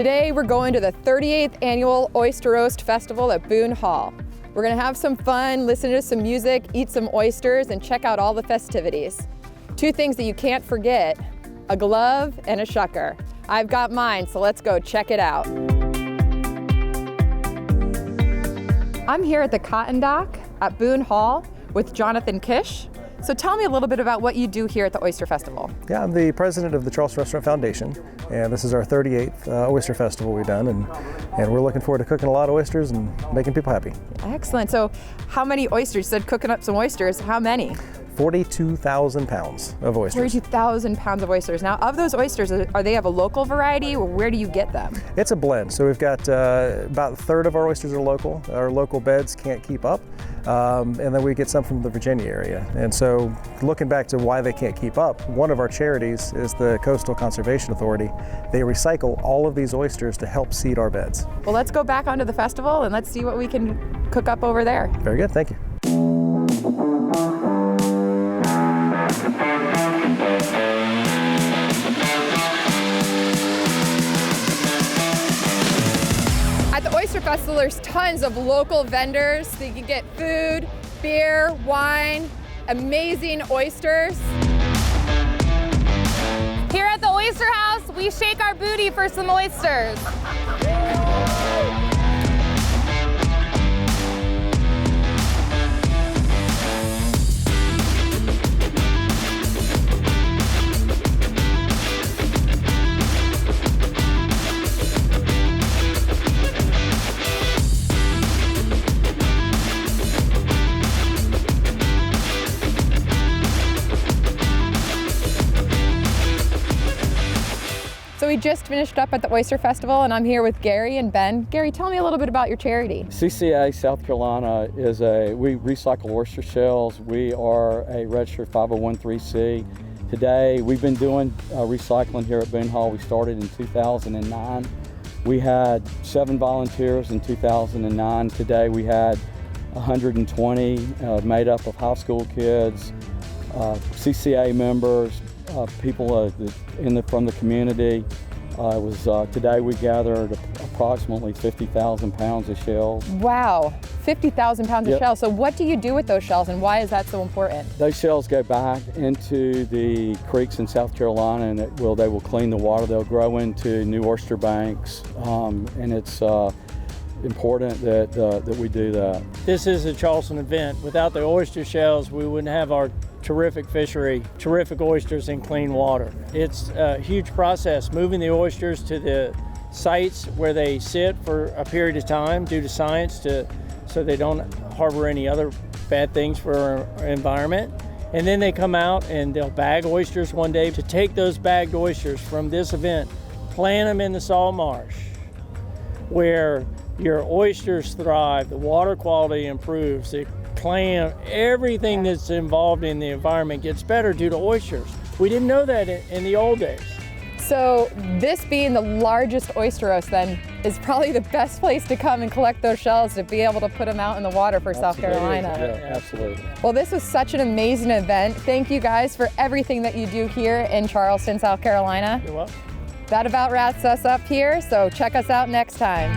Today we're going to the 38th Annual Oyster Roast Festival at Boone Hall. We're going to have some fun, listen to some music, eat some oysters, and check out all the festivities. Two things that you can't forget, a glove and a shucker. I've got mine, so let's go check it out. I'm here at the Cotton Dock at Boone Hall with Jonathan Kish. So tell me a little bit about what you do here at the Oyster Festival. Yeah, I'm the president of the Charleston Restaurant Foundation, and this is our 38th Oyster Festival we've done, and we're looking forward to cooking a lot of oysters and making people happy. Excellent. So how many oysters? You said cooking up some oysters. How many? 42,000 pounds of oysters. 42,000 pounds of oysters. Now, of those oysters, are they of a local variety, or where do you get them? It's a blend. So we've got about a third of our oysters are local. Our local beds can't keep up. And then we get some from the Virginia area. And so looking back to why they can't keep up, one of our charities is the Coastal Conservation Authority. They recycle all of these oysters to help seed our beds. Well, let's go back onto the festival and let's see what we can cook up over there. Very good, thank you. At the Oyster Festival, there's tons of local vendors, so you can get food, beer, wine, amazing oysters. Here at the Oyster House, we shake our booty for some oysters. So we just finished up at the Oyster Festival, and I'm here with Gary and Ben. Gary, tell me a little bit about your charity. CCA South Carolina we recycle oyster shells. We are a registered 501(c). Today, we've been doing recycling here at Boone Hall. We started in 2009. We had 7 volunteers in 2009. Today, we had 120 made up of high school kids, CCA members, people from the community. Today we gathered approximately 50,000 pounds of shells. Wow, 50,000 pounds of shells. So what do you do with those shells, and why is that so important? Those shells go back into the creeks in South Carolina, and they will clean the water. They'll grow into new oyster banks, and it's important that we do that. This is a Charleston event. Without the oyster shells, we wouldn't have our terrific fishery, terrific oysters and clean water. It's a huge process moving the oysters to the sites where they sit for a period of time due to science so they don't harbor any other bad things for our environment. And then they come out and they'll bag oysters one day. To take those bagged oysters from this event, plant them in the salt marsh where your oysters thrive, the water quality improves, the clam, everything that's involved in the environment gets better due to oysters. We didn't know that in the old days. So this being the largest oyster roast then is probably the best place to come and collect those shells to be able to put them out in the water for South Carolina. Yeah, absolutely. Well, this was such an amazing event. Thank you guys for everything that you do here in Charleston, South Carolina. You're welcome. That about wraps us up here, so check us out next time.